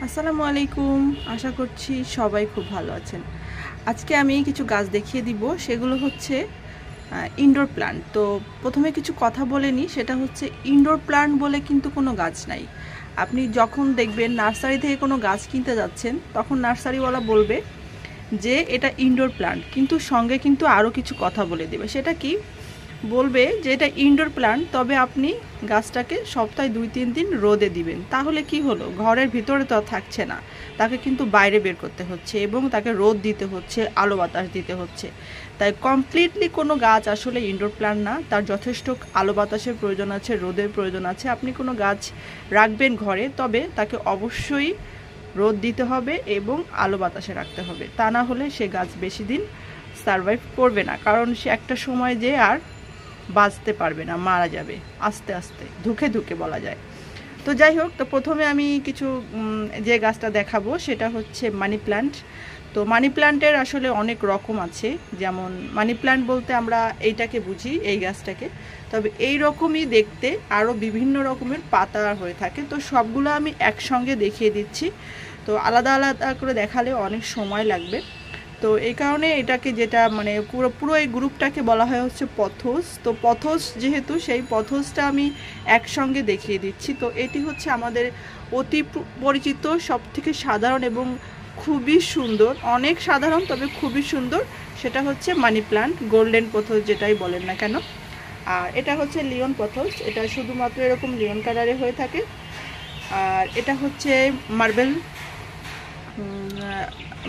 আসসালামু আলাইকুম। আশা করছি সবাই খুব ভালো আছেন। আজকে আমি কিছু গাছ দেখিয়ে দিব, সেগুলো হচ্ছে ইনডোর প্ল্যান্ট। তো প্রথমে কিছু কথা বলে নিই, সেটা হচ্ছে ইনডোর প্ল্যান্ট বলে কিন্তু কোনো গাছ নাই। আপনি যখন দেখবেন নার্সারি থেকে কোনো গাছ কিনতে যাচ্ছেন, তখন নার্সারিওয়ালা বলবে যে এটা ইনডোর প্ল্যান্ট, কিন্তু সঙ্গে কিন্তু আরও কিছু কথা বলে দেবে। সেটা কি বলবে যে এটা ইনডোর প্ল্যান্ট, তবে আপনি গাছটাকে সপ্তাহে 2-3 দিন রোদে দিবেন। তাহলে কি হলো, ঘরের ভিতরে তো থাকছে না, তাকে কিন্তু বাইরে বের করতে হচ্ছে এবং তাকে রোদ দিতে হচ্ছে, আলো বাতাস দিতে হচ্ছে। তাই কমপ্লিটলি কোনো গাছ আসলে ইনডোর প্ল্যান্ট না, তার যথেষ্ট আলো বাতাসের প্রয়োজন আছে, রোদের প্রয়োজন আছে। আপনি কোনো গাছ রাখবেন ঘরে, তবে তাকে অবশ্যই রোদ দিতে হবে এবং আলো বাতাসে রাখতে হবে। তা না হলে সে গাছ বেশি দিন সারভাইভ করবে না, কারণ সে একটা সময় যে আর বাঁচতে পারবে না, মারা যাবে আস্তে আস্তে, ধুকে ধুকে বলা যায়। তো যাই হোক, তো প্রথমে আমি কিছু যে গাছটা দেখাবো সেটা হচ্ছে মানি প্ল্যান্ট। তো মানি প্ল্যান্টের আসলে অনেক রকম আছে। যেমন মানি প্ল্যান্ট বলতে আমরা এইটাকে বুঝি, এই গাছটাকে, তবে এই রকমই দেখতে আরও বিভিন্ন রকমের পাতা হয়ে থাকে। তো সবগুলো আমি একসঙ্গে দেখিয়ে দিচ্ছি, তো আলাদা আলাদা করে দেখালে অনেক সময় লাগবে। তো এই কারণে এটাকে যেটা মানে পুরো এই গ্রুপটাকে বলা হয় হচ্ছে পথস। তো পথস যেহেতু, সেই পথসটা আমি একসঙ্গে দেখিয়ে দিচ্ছি। তো এটি হচ্ছে আমাদের অতি পরিচিত, সবথেকে সাধারণ এবং খুবই সুন্দর, অনেক সাধারণ তবে খুবই সুন্দর, সেটা হচ্ছে মানি প্ল্যান্ট, গোল্ডেন পথস যেটাই বলেন না কেন। আর এটা হচ্ছে লিওন পথস, এটা শুধুমাত্র এরকম লিওন কালারে হয়ে থাকে। আর এটা হচ্ছে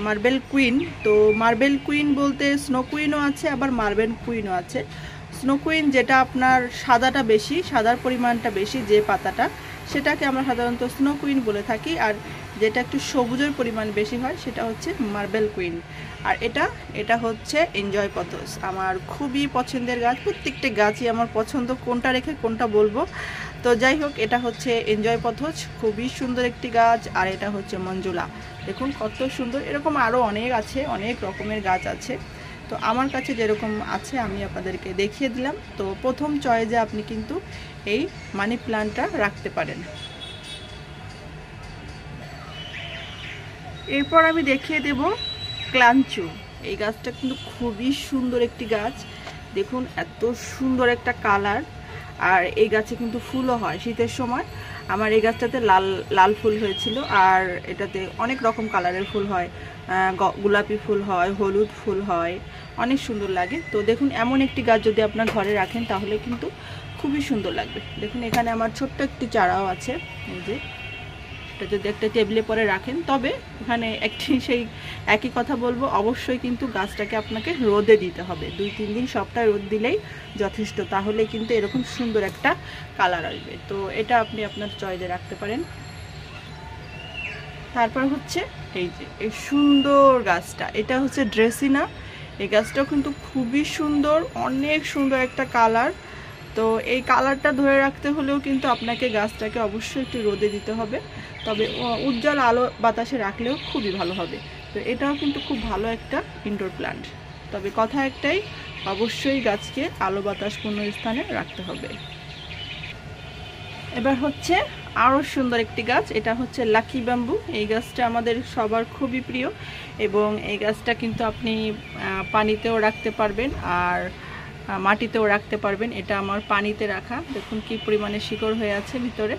মার্বেল কুইন। তো মার্বেল কুইন বলতে স্নো কুইনও আছে, আবার মার্বেল কুইনও আছে। স্নো কুইন যেটা আপনার সাদাটা বেশি, সাদার পরিমাণটা বেশি, যে পাতাটা, সেটাকে আমরা সাধারণত স্নো কুইন বলে থাকি। আর যেটা একটু সবুজের পরিমাণ বেশি হয় সেটা হচ্ছে মার্বেল কুইন। আর এটা হচ্ছে এনজয় পথস, আমার খুবই পছন্দের গাছ। প্রত্যেকটা গাছই আমার পছন্দ, কোনটা রেখে কোনটা বলবো। তো যাই হোক, এটা হচ্ছে এনজয় পথস, খুবই সুন্দর একটি গাছ। আর এটা হচ্ছে মঞ্জুলা, দেখুন কত সুন্দর। এরকম আরও অনেক আছে, অনেক রকমের গাছ আছে। তো আমার কাছে যেরকম আছে আমি আপনাদেরকে দেখিয়ে দিলাম। তো প্রথম চয়েসে আপনি কিন্তু এই মানি প্ল্যান্টটা রাখতে পারেন। এরপর আমি দেখিয়ে দেব ক্লাঞ্চু। এই গাছটা কিন্তু খুবই সুন্দর একটি গাছ, দেখুন এত সুন্দর একটা কালার। আর এই গাছে কিন্তু ফুলও হয় শীতের সময়। আমার এই গাছটাতে লাল লাল ফুল হয়েছিল, আর এটাতে অনেক রকম কালারের ফুল হয়, গোলাপি ফুল হয়, হলুদ ফুল হয়, অনেক সুন্দর লাগে। তো দেখুন, এমন একটি গাছ যদি আপনার ঘরে রাখেন তাহলে কিন্তু খুবই সুন্দর লাগবে। দেখুন এখানে আমার ছোট্ট একটি চারাও আছে, এই যে এটা যদি একটা টেবিলে পরে রাখেন, তবে এখানে একটি সেই একই কথা বলবো, অবশ্যই কিন্তু গাছটাকে আপনাকে রোদে দিতে হবে। 2-3 দিন সপ্তাহে রোদ দিলেই যথেষ্ট, তাহলে কিন্তু এরকম সুন্দর একটা কালার আসবে। তো এটা আপনি আপনার চয়েসে রাখতে পারেন। তারপর হচ্ছে এই যে এই সুন্দর গাছটা, এটা হচ্ছে ড্রেসিনা। এই গাছটাও কিন্তু খুবই সুন্দর, অনেক সুন্দর একটা কালার। তো এই কালারটা ধরে রাখতে হলেও কিন্তু আপনাকে গাছটাকে অবশ্যই একটু রোদে দিতে হবে, তবে উজ্জ্বল আলো বাতাসে রাখলেও খুবই ভালো হবে। তো এটাও কিন্তু খুব ভালো একটা ইনডোর প্ল্যান্ট, তবে কথা একটাই, অবশ্যই গাছকে আলো বাতাসপূর্ণ স্থানে রাখতে হবে। এবার হচ্ছে আরও সুন্দর একটি গাছ, এটা হচ্ছে লাকি ব্যাম্বু। এই গাছটা আমাদের সবার খুবই প্রিয়, এবং এই গাছটা কিন্তু আপনি পানিতেও রাখতে পারবেন আর মাটিতেও রাখতে পারবেন। এটা আমার পানিতে রাখা, দেখুন কি পরিমাণে শিকড় হয়ে আছে ভিতরে।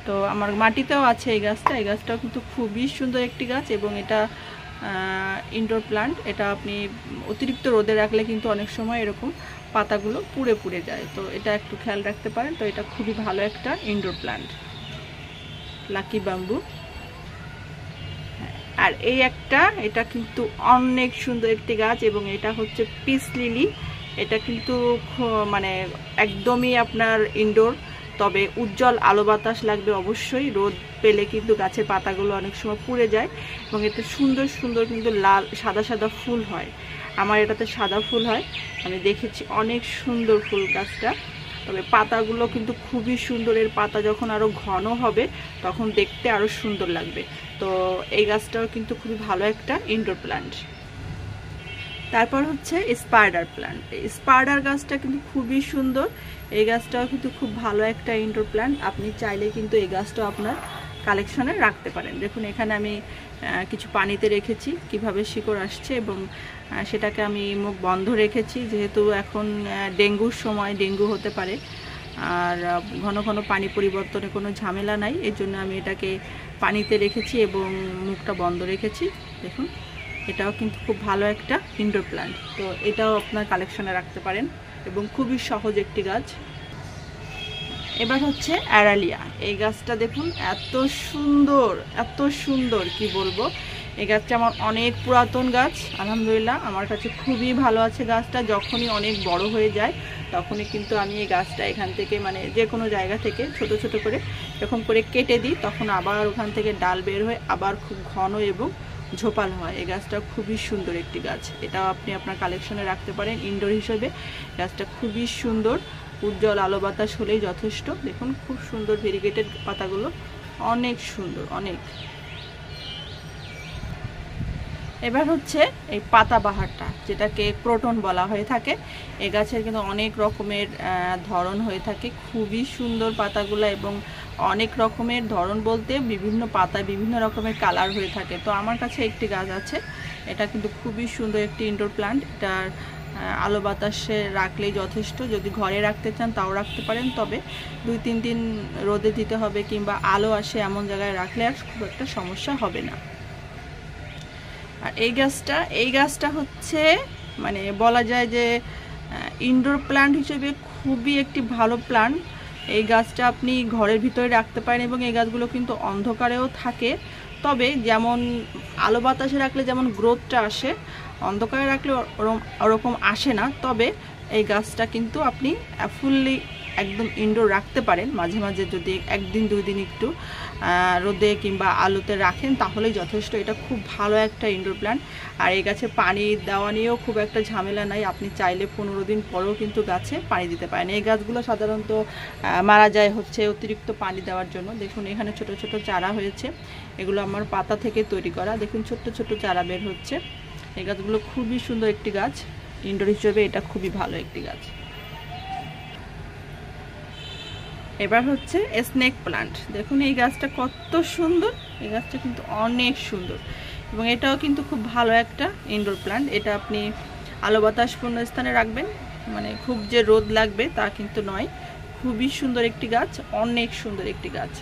তো আমার মাটিতেও আছে এই গাছটা। এই গাছটাও কিন্তু খুবই সুন্দর একটি গাছ, এবং এটা ইনডোর প্ল্যান্ট। এটা আপনি অতিরিক্ত রোদে রাখলে কিন্তু অনেক সময় এরকম পাতাগুলো পুড়ে পুড়ে যায়, তো এটা একটু খেয়াল রাখতে পারেন। তো এটা খুবই ভালো একটা ইনডোর প্ল্যান্ট, লাকি ব্যাম্বু। আর এই একটা, এটা কিন্তু অনেক সুন্দর একটি গাছ, এবং এটা হচ্ছে পিস লিলি। এটা কিন্তু মানে একদমই আপনার ইনডোর, তবে উজ্জ্বল আলো বাতাস লাগবে অবশ্যই। রোদ পেলে কিন্তু গাছের পাতাগুলো অনেক সময় পুড়ে যায়, এবং এতে সুন্দর সুন্দর কিন্তু লাল সাদা সাদা ফুল হয়। আমার এটাতে সাদা ফুল হয়, আমি দেখেছি, অনেক সুন্দর ফুল গাছটা। তবে পাতাগুলো কিন্তু খুবই সুন্দর, এর পাতা যখন আরও ঘন হবে তখন দেখতে আরও সুন্দর লাগবে। তো এই গাছটাও কিন্তু খুবই ভালো একটা ইনডোর প্ল্যান্ট। তারপর হচ্ছে স্পাইডার প্ল্যান্ট। স্পাইডার গাছটা কিন্তু খুবই সুন্দর, এই গাছটাও কিন্তু খুব ভালো একটা ইনডোর প্ল্যান্ট। আপনি চাইলে কিন্তু এই গাছটাও আপনার কালেকশনে রাখতে পারেন। দেখুন এখানে আমি কিছু পানিতে রেখেছি, কিভাবে শিকড় আসছে, এবং সেটাকে আমি মুখ বন্ধ রেখেছি, যেহেতু এখন ডেঙ্গুর সময়, ডেঙ্গু হতে পারে, আর ঘন ঘন পানি পরিবর্তনে কোনো ঝামেলা নাই, এই জন্য আমি এটাকে পানিতে রেখেছি এবং মুখটা বন্ধ রেখেছি। দেখুন এটাও কিন্তু খুব ভালো একটা ইনডোর প্ল্যান্ট, তো এটাও আপনার কালেকশনে রাখতে পারেন এবং খুবই সহজ একটি গাছ। এবার হচ্ছে অ্যারালিয়া। এই গাছটা দেখুন এত সুন্দর, এত সুন্দর, কি বলবো। এই গাছটা আমার অনেক পুরাতন গাছ, আলহামদুলিল্লাহ আমার কাছে খুবই ভালো আছে গাছটা। যখনই অনেক বড় হয়ে যায় তখনই কিন্তু আমি এই গাছটা এখান থেকে, মানে যে কোনো জায়গা থেকে ছোট ছোট করে এরকম করে কেটে দিই, তখন আবার ওখান থেকে ডাল বের হয়ে আবার খুব ঘন এবং ঝোপাল হয়। এই গাছটা খুবই সুন্দর একটি গাছ, এটাও আপনি আপনার কালেকশনে রাখতে পারেন ইনডোর হিসেবে। গাছটা খুবই সুন্দর, উজ্জ্বল আলো বাতাস হলেই যথেষ্ট। দেখুন খুব সুন্দর ভেরিগেটেড পাতাগুলো, অনেক সুন্দর, অনেক। এবার হচ্ছে এই পাতাবাহারটা, যেটাকে ক্রোটন বলা হয়ে থাকে। এই গাছের কিন্তু অনেক রকমের ধরন হয়ে থাকে, খুবই সুন্দর পাতাগুলো, এবং অনেক রকমের ধরন বলতে বিভিন্ন পাতায় বিভিন্ন রকমের কালার হয়ে থাকে। তো আমার কাছে একটি গাছ আছে, এটা কিন্তু খুবই সুন্দর একটি ইনডোর প্ল্যান্ট। এটার আলো বাতাসে রাখলেই যথেষ্ট, যদি ঘরে রাখতে চান তাও রাখতে পারেন, তবে 2-3 দিন রোদে দিতে হবে, কিংবা আলো আসে এমন জায়গায় রাখলে আর খুব একটা সমস্যা হবে না। আর এই গাছটা হচ্ছে মানে বলা যায় যে ইনডোর প্ল্যান্ট হিসেবে খুবই একটি ভালো প্ল্যান্ট। এই গাছটা আপনি ঘরের ভিতরে রাখতে পারেন এবং এই গাছগুলো কিন্তু অন্ধকারেও থাকে, তবে যেমন আলো বাতাসে রাখলে যেমন গ্রোথটা আসে, অন্ধকারে রাখলে ওরকম আসে না। তবে এই গাছটা কিন্তু আপনি ফুললি একদম ইনডোর রাখতে পারেন, মাঝে মাঝে যদি 1-2 দিন একটু রোদে কিংবা আলোতে রাখেন তাহলেই যথেষ্ট। এটা খুব ভালো একটা ইনডোর প্ল্যান্ট। আর এই গাছে পানি দেওয়া নিয়েও খুব একটা ঝামেলা নাই, আপনি চাইলে 15 দিন পরেও কিন্তু গাছে পানি দিতে পারেন। এই গাছগুলো সাধারণত মারা যায় হচ্ছে অতিরিক্ত পানি দেওয়ার জন্য। দেখুন এখানে ছোট ছোট চারা হয়েছে, এগুলো আমার পাতা থেকে তৈরি করা। দেখুন ছোট্ট ছোট চারা বের হচ্ছে। এই গাছগুলো খুবই সুন্দর একটি গাছ, ইনডোর হিসেবে এটা খুবই ভালো একটি গাছ। এবার হচ্ছে স্নেক প্লান্ট। দেখুন এই গাছটা কত সুন্দর, এই গাছটা কিন্তু অনেক সুন্দর, এবং এটাও কিন্তু খুব ভালো একটা ইনডোর প্লান্ট। এটা আপনি আলো বাতাসপূর্ণ স্থানে রাখবেন, মানে খুব যে রোদ লাগবে তা কিন্তু নয়। খুবই সুন্দর একটি গাছ, অনেক সুন্দর একটি গাছ।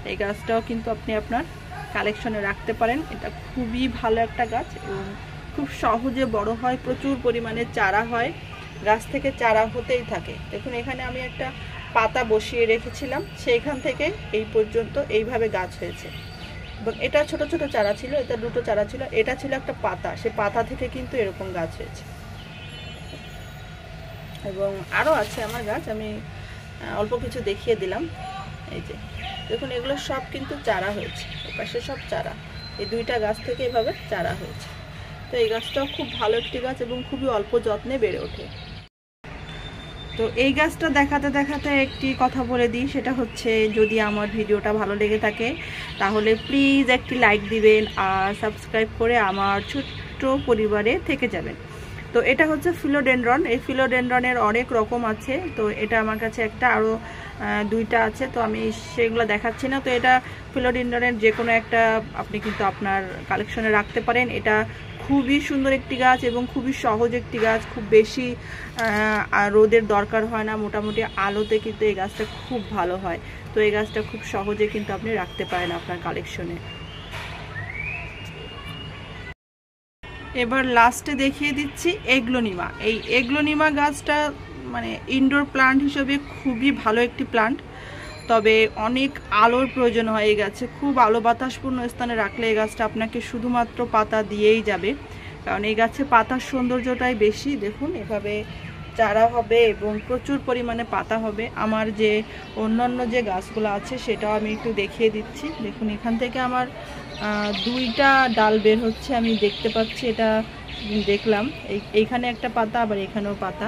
এই গাছটাও কিন্তু আপনি আপনার কালেকশনে রাখতে পারেন। এটা খুবই ভালো একটা গাছ এবং খুব সহজে বড় হয়, প্রচুর পরিমাণে চারা হয়, গাছ থেকে চারা হতেই থাকে। দেখুন এখানে আমি একটা পাতা বসিয়ে রেখেছিলাম, সেইখান থেকে এই পর্যন্ত এইভাবে গাছ হয়েছে। এবং এটা ছোট ছোট চারা ছিল, এটা 2টো চারা ছিল, এটা ছিল একটা পাতা, সে পাতা থেকে কিন্তু এরকম গাছ হয়েছে। এবং আরও আছে আমার গাছ, আমি অল্প কিছু দেখিয়ে দিলাম। এই যে দেখুন এগুলো সব কিন্তু চারা হয়েছে, এপাশে সব চারা, এই 2টা গাছ থেকে এভাবে চারা হয়েছে। তো এই গাছটাও খুব ভালো একটি গাছ এবং খুবই অল্প যত্নে বেড়ে ওঠে। তো এই গাছটা দেখাতে দেখাতে একটি কথা বলে দিই, সেটা হচ্ছে যদি আমার ভিডিওটা ভালো লেগে থাকে তাহলে প্লিজ একটি লাইক দিবেন আর সাবস্ক্রাইব করে আমার ছোট্ট পরিবারে থেকে যাবেন। তো এটা হচ্ছে ফিলোডেনড্রন। এই ফিলোডেনড্রনের অনেক রকম আছে, তো এটা আমার কাছে একটা, আরও 2টা আছে, তো আমি সেগুলো দেখাচ্ছি না। তো এটা ফিলোডেনড্রনের যে কোনো একটা আপনি কিন্তু আপনার কালেকশনে রাখতে পারেন। এটা খুবই সুন্দর একটি গাছ এবং খুবই সহজ একটি গাছ, খুব বেশি রোদের দরকার হয় না, মোটামুটি আলোতে কিন্তু এই গাছটা খুব ভালো হয়। তো এই গাছটা খুব সহজে কিন্তু আপনি রাখতে পারেন আপনার কালেকশনে। এবার লাস্টে দেখিয়ে দিচ্ছি এগ্লোনিমা। এই এগ্লোনিমা গাছটা মানে ইনডোর প্লান্ট হিসেবে খুবই ভালো একটি প্লান্ট, তবে অনেক আলোর প্রয়োজন হয় এই গাছে। খুব আলো বাতাসপূর্ণ স্থানে রাখলে এই গাছটা আপনাকে শুধুমাত্র পাতা দিয়েই যাবে, কারণ এই গাছে পাতার সৌন্দর্যটাই বেশি। দেখুন এভাবে চারা হবে এবং প্রচুর পরিমাণে পাতা হবে। আমার যে অন্যান্য যে গাছগুলো আছে সেটাও আমি একটু দেখিয়ে দিচ্ছি। দেখুন এখান থেকে আমার 2টা ডাল বের হচ্ছে, আমি দেখতে পাচ্ছি, এটা দেখলাম। এইখানে একটা পাতা, আবার এখানেও পাতা।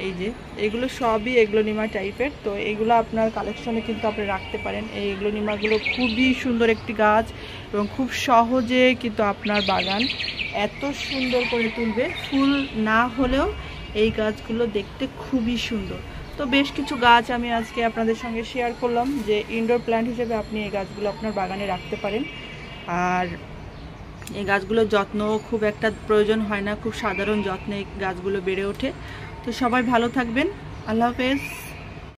এই যে এগুলো সবই এগ্লোনিমা টাইপের, তো এগুলো আপনার কালেকশনে কিন্তু আপনি রাখতে পারেন। এই এগ্লোনিমাগুলো খুবই সুন্দর একটি গাছ এবং খুব সহজে কিন্তু আপনার বাগান এত সুন্দর করে তুলবে। ফুল না হলেও এই গাছগুলো দেখতে খুবই সুন্দর। তো বেশ কিছু গাছ আমি আজকে আপনাদের সঙ্গে শেয়ার করলাম যে ইনডোর প্ল্যান্ট হিসেবে আপনি এই গাছগুলো আপনার বাগানে রাখতে পারেন। আর এই গাছগুলোর যত্ন খুব একটা প্রয়োজন হয় না, খুব সাধারণ যত্নে গাছগুলো বেড়ে ওঠে। তো সবাই ভালো থাকবেন, আল্লাহ হাফেজ।